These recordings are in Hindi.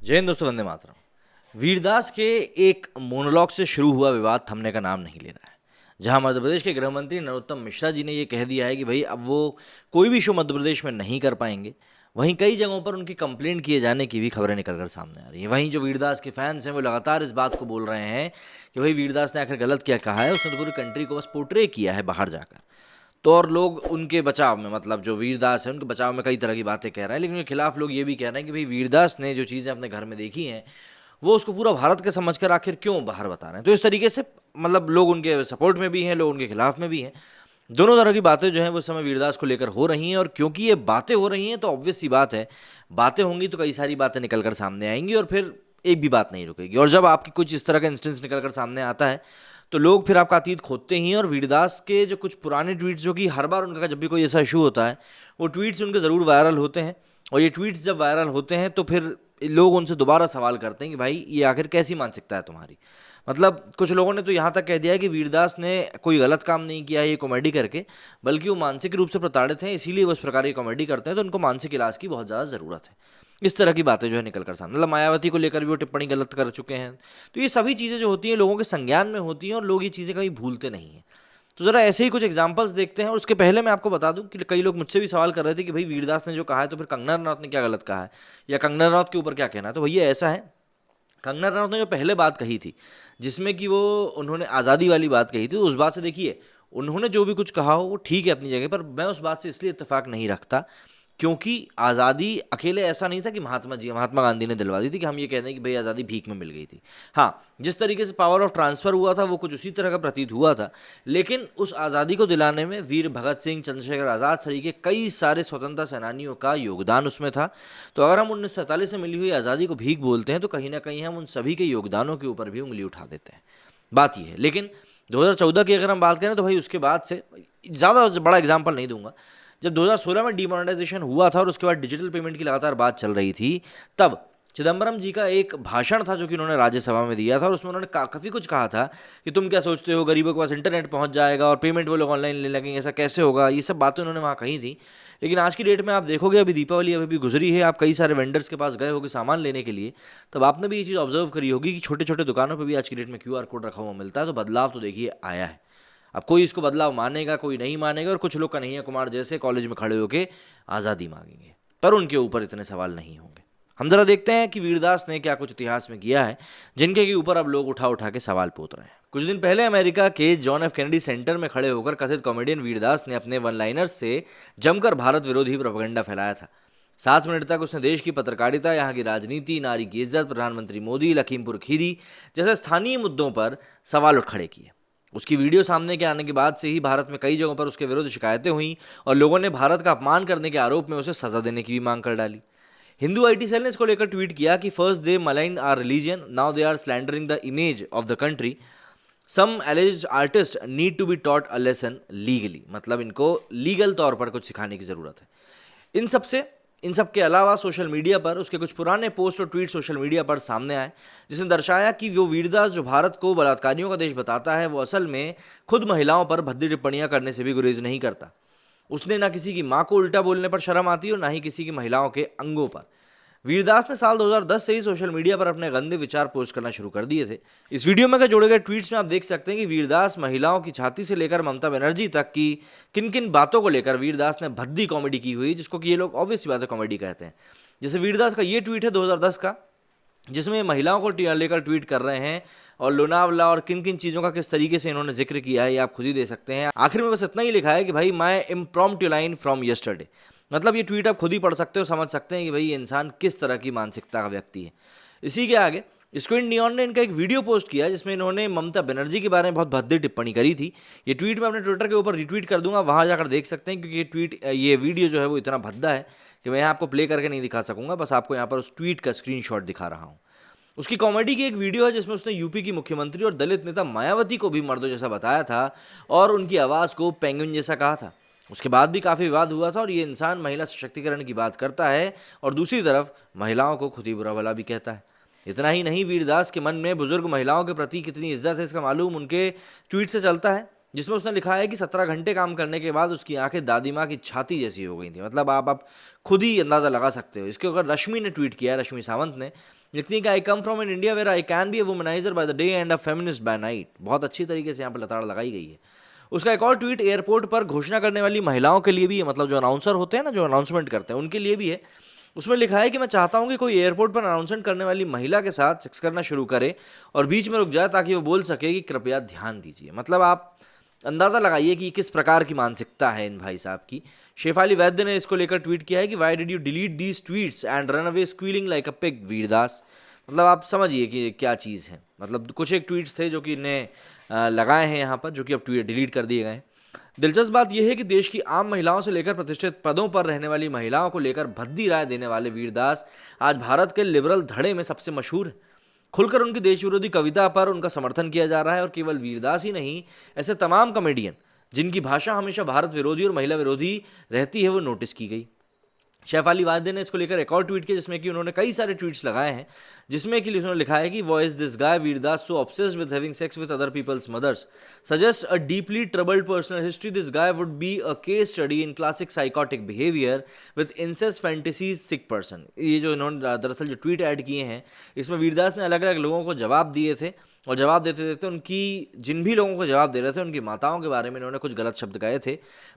जय हिंद दोस्तों, वंदे मातरम। वीरदास के एक मोनोलॉग से शुरू हुआ विवाद थमने का नाम नहीं ले रहा है। जहां मध्य प्रदेश के गृह मंत्री नरोत्तम मिश्रा जी ने ये कह दिया है कि भाई अब वो कोई भी शो मध्य प्रदेश में नहीं कर पाएंगे, वहीं कई जगहों पर उनकी कंप्लेंट किए जाने की भी खबरें निकलकर सामने आ रही हैं। वहीं जो वीरदास के फैंस हैं वो लगातार इस बात को बोल रहे हैं कि भाई वीरदास ने आखिर गलत क्या कहा है, उसने तो पूरी कंट्री को बस पोर्ट्रे किया है बाहर जाकर। तो और लोग उनके बचाव में, मतलब जो वीरदास है उनके बचाव में कई तरह की बातें कह रहे हैं, लेकिन उनके खिलाफ लोग ये भी कह रहे हैं कि भाई वीरदास ने जो चीज़ें अपने घर में देखी हैं वो उसको पूरा भारत के समझकर आखिर क्यों बाहर बता रहे हैं। तो इस तरीके से मतलब लोग उनके सपोर्ट में भी हैं, लोग उनके खिलाफ में भी हैं। दोनों तरह की बातें जो हैं वो इस समय वीरदास को लेकर हो रही हैं, और क्योंकि ये बातें हो रही हैं तो ऑब्वियस सी बात है, बातें होंगी तो कई सारी बातें निकल कर सामने आएंगी और फिर एक भी बात नहीं रुकेगी। और जब आपकी कुछ इस तरह का इंस्टेंस निकल कर सामने आता है तो लोग फिर आपका अतीत खोदते ही हैं। और वीरदास के जो कुछ पुराने ट्वीट्स, जो कि हर बार उनका जब भी कोई ऐसा इशू होता है वो ट्वीट्स उनके ज़रूर वायरल होते हैं, और ये ट्वीट्स जब वायरल होते हैं तो फिर लोग उनसे दोबारा सवाल करते हैं कि भाई ये आखिर कैसी मानसिकता है तुम्हारी। मतलब कुछ लोगों ने तो यहाँ तक कह दिया है कि वीरदास ने कोई गलत काम नहीं किया है ये कॉमेडी करके, बल्कि वो मानसिक रूप से प्रताड़ित हैं, इसीलिए वो इस प्रकार की कॉमेडी करते हैं, तो उनको मानसिक इलाज की बहुत ज़्यादा ज़रूरत है। इस तरह की बातें जो है निकल कर सामने, मतलब मायावती को लेकर भी वो टिप्पणी गलत कर चुके हैं। तो ये सभी चीज़ें जो होती हैं लोगों के संज्ञान में होती हैं और लोग ये चीज़ें कभी भूलते नहीं हैं। तो ज़रा ऐसे ही कुछ एग्जांपल्स देखते हैं, और उसके पहले मैं आपको बता दूं कि कई लोग मुझसे भी सवाल कर रहे थे कि भाई वीरदास ने जो कहा है तो फिर कंगना रनौत ने क्या गलत कहा है, या कंगना रनौत के ऊपर क्या कहना है। तो भैया ऐसा है, कंगना रनौत ने जो पहले बात कही थी जिसमें कि वो उन्होंने आज़ादी वाली बात कही थी, तो उस बात से देखिए उन्होंने जो भी कुछ कहा हो वो ठीक है अपनी जगह पर। मैं उस बात से इसलिए इत्तेफाक नहीं रखता क्योंकि आज़ादी अकेले ऐसा नहीं था कि महात्मा गांधी ने दिलवा दी थी, कि हम ये कहते हैं कि भाई आज़ादी भीख में मिल गई थी। हाँ, जिस तरीके से पावर ऑफ ट्रांसफ़र हुआ था वो कुछ उसी तरह का प्रतीत हुआ था, लेकिन उस आज़ादी को दिलाने में वीर भगत सिंह, चंद्रशेखर आज़ाद सहित के कई सारे स्वतंत्रता सेनानियों का योगदान उसमें था। तो अगर हम 1947 से मिली हुई आज़ादी को भीख बोलते हैं तो कहीं ना कहीं हम उन सभी के योगदानों के ऊपर भी उंगली उठा देते हैं। बात यह है। लेकिन 2014 की अगर हम बात करें तो भाई उसके बाद से, ज़्यादा बड़ा एग्जाम्पल नहीं दूंगा, जब 2016 में डीमोनेटाइजेशन हुआ था और उसके बाद डिजिटल पेमेंट की लगातार बात चल रही थी, तब चिदम्बरम जी का एक भाषण था जो कि उन्होंने राज्यसभा में दिया था, और उसमें उन्होंने काफ़ी कुछ कहा था कि तुम क्या सोचते हो गरीबों के पास इंटरनेट पहुंच जाएगा और पेमेंट वो लोग ऑनलाइन लेने लगेंगे, ऐसा कैसे होगा। ये सब बातें उन्होंने वहाँ कही थी। लेकिन आज की डेट में आप देखोगे, अभी दीपावली अभी भी गुजरी है, आप कई सारे वेंडर्स के पास गए होगे सामान लेने के लिए, तब आपने भी ये चीज़ ऑब्जर्व करी होगी कि छोटे छोटे दुकानों पर भी आज की डेट में QR कोड रखा हुआ मिलता है। तो बदलाव तो देखिए आया है। अब कोई इसको बदलाव मानेगा, कोई नहीं मानेगा, और कुछ लोग कन्हैया कुमार जैसे कॉलेज में खड़े होकर आज़ादी मांगेंगे, पर उनके ऊपर इतने सवाल नहीं होंगे। हम जरा देखते हैं कि वीरदास ने क्या कुछ इतिहास में किया है जिनके के ऊपर अब लोग उठा उठा के सवाल पूछ रहे हैं। कुछ दिन पहले अमेरिका के जॉन एफ कैनेडी सेंटर में खड़े होकर कथित कॉमेडियन वीरदास ने अपने वन लाइनर्स से जमकर भारत विरोधी प्रोपेगेंडा फैलाया था। 7 मिनट तक उसने देश की पत्रकारिता, यहाँ की राजनीति, नारी की इज्जत, प्रधानमंत्री मोदी, लखीमपुर खीरी जैसे स्थानीय मुद्दों पर सवाल उठ खड़े किए। उसकी वीडियो सामने के आने के बाद से ही भारत में कई जगहों पर उसके विरुद्ध शिकायतें हुई और लोगों ने भारत का अपमान करने के आरोप में उसे सजा देने की भी मांग कर डाली। हिंदू IT सेल ने इसको लेकर ट्वीट किया कि first they malign our religion, now they are slandering the image of the country, some alleged artist need to be taught a lesson legally. मतलब इनको लीगल तौर पर कुछ सिखाने की जरूरत है। इन सब के अलावा सोशल मीडिया पर उसके कुछ पुराने पोस्ट और ट्वीट सोशल मीडिया पर सामने आए, जिसने दर्शाया कि वो वीरदास जो भारत को बलात्कारियों का देश बताता है, वो असल में खुद महिलाओं पर भद्दी टिप्पणियां करने से भी गुरेज नहीं करता। उसने ना किसी की माँ को उल्टा बोलने पर शर्म आती और ना ही किसी की महिलाओं के अंगों पर। वीरदास ने साल 2010 से ही सोशल मीडिया पर अपने गंदे विचार पोस्ट करना शुरू कर दिए थे। इस वीडियो में जोड़े गए ट्वीट्स में आप देख सकते हैं कि वीरदास महिलाओं की छाती से लेकर ममता बनर्जी तक की किन किन बातों को लेकर वीरदास ने भद्दी कॉमेडी की हुई, जिसको कि ये लोग ऑब्वियस बात है कॉमेडी कहते हैं। जैसे वीरदास का ये ट्वीट है 2010 का, जिसमें महिलाओं को लेकर ट्वीट कर रहे हैं, और लोनावला और किन किन चीज़ों का किस तरीके से इन्होंने जिक्र किया है ये आप खुद ही दे सकते हैं। आखिर में बस इतना ही लिखा है कि भाई माई इम्प्रॉम्प्टू लाइन फ्रॉम यस्टरडे। मतलब ये ट्वीट आप खुद ही पढ़ सकते हो, समझ सकते हैं कि भाई ये इंसान किस तरह की मानसिकता का व्यक्ति है। इसी के आगे स्क्विंट नियॉन ने इनका एक वीडियो पोस्ट किया जिसमें इन्होंने ममता बनर्जी के बारे में बहुत भद्दी टिप्पणी करी थी। ये ट्वीट मैं अपने ट्विटर के ऊपर रिट्वीट कर दूंगा, वहाँ जाकर देख सकते हैं, क्योंकि ये वीडियो जो है वो इतना भद्दा है कि मैं यहाँ आपको प्ले करके नहीं दिखा सकूंगा, बस आपको यहाँ पर उस ट्वीट का स्क्रीनशॉट दिखा रहा हूँ। उसकी कॉमेडी की एक वीडियो है जिसमें उसने यूपी की मुख्यमंत्री और दलित नेता मायावती को भी मर्दों जैसा बताया था और उनकी आवाज़ को पेंगुइन जैसा कहा था। उसके बाद भी काफ़ी विवाद हुआ था, और ये इंसान महिला सशक्तिकरण की बात करता है और दूसरी तरफ महिलाओं को खुद ही बुरा भला भी कहता है। इतना ही नहीं, वीरदास के मन में बुजुर्ग महिलाओं के प्रति कितनी इज्जत है इसका मालूम उनके ट्वीट से चलता है, जिसमें उसने लिखा है कि 17 घंटे काम करने के बाद उसकी आंखें दादी माँ की छाती जैसी हो गई थी। मतलब आप खुद ही अंदाज़ा लगा सकते हो। इसके ऊपर रश्मि ने ट्वीट किया, रश्मि सावंत ने, लिखती है कि I come from in India where I can be a womaniser by the day and a feminist by night. बहुत अच्छी तरीके से यहाँ पर लताड़ लगाई गई है। उसका एक और ट्वीट एयरपोर्ट पर घोषणा करने वाली महिलाओं के लिए भी है, मतलब जो अनाउंसर होते हैं ना, जो अनाउंसमेंट करते हैं, उनके लिए भी है। उसमें लिखा है कि मैं चाहता हूं कि कोई एयरपोर्ट पर अनाउंसमेंट करने वाली महिला के साथ सेक्स करना शुरू करे और बीच में रुक जाए ताकि वो बोल सके कि कृपया ध्यान दीजिए। मतलब आप अंदाज़ा लगाइए कि किस प्रकार की मानसिकता है इन भाई साहब की। शेफाली वैद्य ने इसको लेकर ट्वीट किया है कि why did you delete these tweets and run away squealing like a pig Vir Das. मतलब आप समझिए कि क्या चीज़ है। मतलब कुछ एक ट्वीट्स थे जो कि इन्हें लगाए हैं यहाँ पर, जो कि अब ट्वीट डिलीट कर दिए गए हैं। दिलचस्प बात यह है कि देश की आम महिलाओं से लेकर प्रतिष्ठित पदों पर रहने वाली महिलाओं को लेकर भद्दी राय देने वाले वीरदास आज भारत के लिबरल धड़े में सबसे मशहूर है। खुलकर उनकी देश विरोधी कविता पर उनका समर्थन किया जा रहा है और केवल वीरदास ही नहीं, ऐसे तमाम कॉमेडियन जिनकी भाषा हमेशा भारत विरोधी और महिला विरोधी रहती है वो नोटिस की गई। शेफाली वाद्य ने इसको लेकर एक और ट्वीट किया जिसमें कि उन्होंने कई सारे ट्वीट्स लगाए हैं, जिसमें कि उन्होंने लिखा है कि why's this guy Vir Das so obsessed with having sex with other peoples mothers suggest a deeply troubled personal history. This guy would be a case study in classic psychotic behaviour with incest fantasies sick person. ये जो इन्होंने दरअसल जो ट्वीट ऐड किए हैं, इसमें वीरदास ने अलग अलग लोगों को जवाब दिए थे और जवाब देते देते उनकी जिन भी लोगों को जवाब दे रहे थे उनकी माताओं के बारे में इन्होंने कुछ गलत शब्द कहे थे।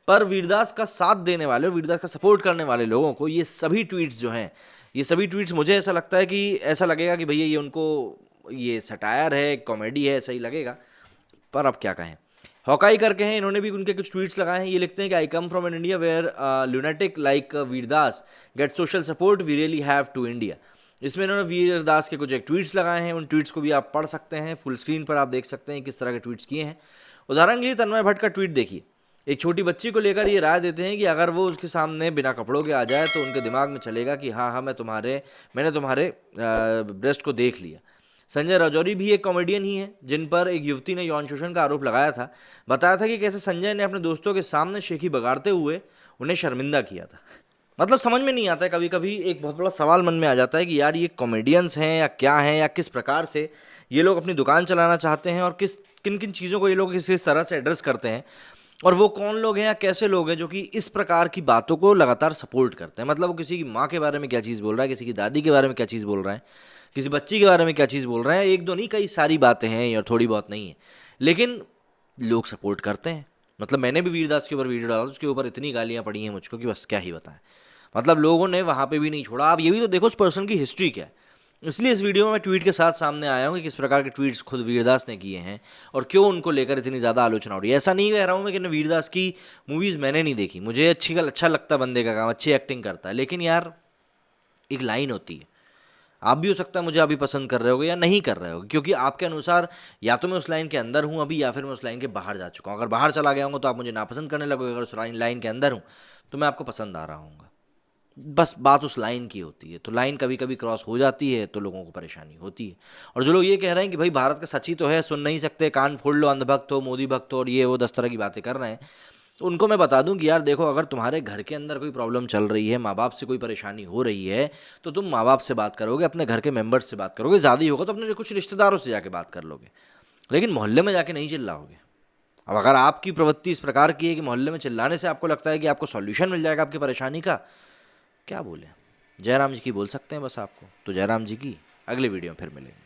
पर वीरदास का साथ देने वाले, वीरदास का सपोर्ट करने वाले लोगों को ये सभी ट्वीट्स जो हैं, ये सभी ट्वीट्स मुझे ऐसा लगता है कि ऐसा लगेगा कि भैया ये उनको ये सटायर है, कॉमेडी है, सही लगेगा। पर अब क्या कहें। हॉकाई करके हैं, इन्होंने भी उनके कुछ ट्वीट्स लगाए हैं। ये लिखते हैं कि I come from an India where lunatic like Vir Das get social support we really have to India. इसमें इन्होंने वीरदास के कुछ एक ट्वीट्स लगाए हैं। उन ट्वीट्स को भी आप पढ़ सकते हैं, फुल स्क्रीन पर आप देख सकते हैं किस तरह के ट्वीट्स किए हैं। उदाहरण के लिए तन्मय भट्ट का ट्वीट देखिए। एक छोटी बच्ची को लेकर ये राय देते हैं कि अगर वो उसके सामने बिना कपड़ों के आ जाए तो उनके दिमाग में चलेगा कि हाँ हाँ मैंने तुम्हारे ब्रेस्ट को देख लिया। संजय राजौरी भी एक कॉमेडियन ही है जिन पर एक युवती ने यौन शोषण का आरोप लगाया था। बताया था कि कैसे संजय ने अपने दोस्तों के सामने शेखी बगाड़ते हुए उन्हें शर्मिंदा किया था। मतलब समझ में नहीं आता है, कभी कभी एक बहुत बड़ा सवाल मन में आ जाता है कि यार ये कॉमेडियंस हैं या क्या हैं, या किस प्रकार से ये लोग अपनी दुकान चलाना चाहते हैं और किन किन चीज़ों को ये लोग इस तरह से एड्रेस करते हैं, और वो कौन लोग हैं या कैसे लोग हैं जो कि इस प्रकार की बातों को लगातार सपोर्ट करते हैं। मतलब वो किसी की माँ के बारे में क्या चीज़ बोल रहा है, किसी की दादी के बारे में क्या चीज़ बोल रहा है, किसी बच्ची के बारे में क्या चीज़ बोल रहे हैं, एक दो नहीं कई सारी बातें हैं और थोड़ी बहुत नहीं है, लेकिन लोग सपोर्ट करते हैं। मतलब मैंने भी वीरदास के ऊपर वीडियो डाला, उसके ऊपर इतनी गालियाँ पड़ी हैं मुझको कि बस क्या ही बताएं। मतलब लोगों ने वहाँ पे भी नहीं छोड़ा। आप ये भी तो देखो उस पर्सन की हिस्ट्री क्या है। इसलिए इस वीडियो में मैं ट्वीट के साथ सामने आया हूँ कि किस प्रकार के ट्वीट्स खुद वीरदास ने किए हैं और क्यों उनको लेकर इतनी ज़्यादा आलोचना हो रही है। ऐसा नहीं कह रहा हूँ मैं कि वीरदास की मूवीज़ मैंने नहीं देखी, मुझे अच्छा लगता है बंदे का काम, अच्छी एक्टिंग करता है, लेकिन यार एक लाइन होती है। आप भी हो सकता है मुझे अभी पसंद कर रहे होगे या नहीं कर रहे होगे, क्योंकि आपके अनुसार या तो मैं उस लाइन के अंदर हूँ अभी या फिर मैं उस लाइन के बाहर जा चुका हूँ। अगर बाहर चला गया हूँ तो आप मुझे नापसंद करने लगोगे, अगर उस लाइन के अंदर हूँ तो मैं आपको पसंद आ रहा हूँ। बस बात उस लाइन की होती है। तो लाइन कभी कभी क्रॉस हो जाती है तो लोगों को परेशानी होती है। और जो लोग ये कह रहे हैं कि भाई भारत का सच ही तो है, सुन नहीं सकते, कान फोड़ लो, अंधभक्त हो, मोदी भक्त हो और ये वो 10 तरह की बातें कर रहे हैं, तो उनको मैं बता दूं कि यार देखो, अगर तुम्हारे घर के अंदर कोई प्रॉब्लम चल रही है, माँ बाप से कोई परेशानी हो रही है, तो तुम माँ बाप से बात करोगे, अपने घर के मेंबर्स से बात करोगे, ज़्यादा ही होगा तो अपने कुछ रिश्तेदारों से जाके बात कर लोगे, लेकिन मोहल्ले में जाके नहीं चिल्लाओगे। अब अगर आपकी प्रवृत्ति इस प्रकार की है कि मोहल्ले में चिल्लाने से आपको लगता है कि आपको सॉल्यूशन मिल जाएगा आपकी परेशानी का, क्या बोले, जयराम जी की बोल सकते हैं बस आपको। तो जयराम जी की अगले वीडियो में फिर मिलेंगे।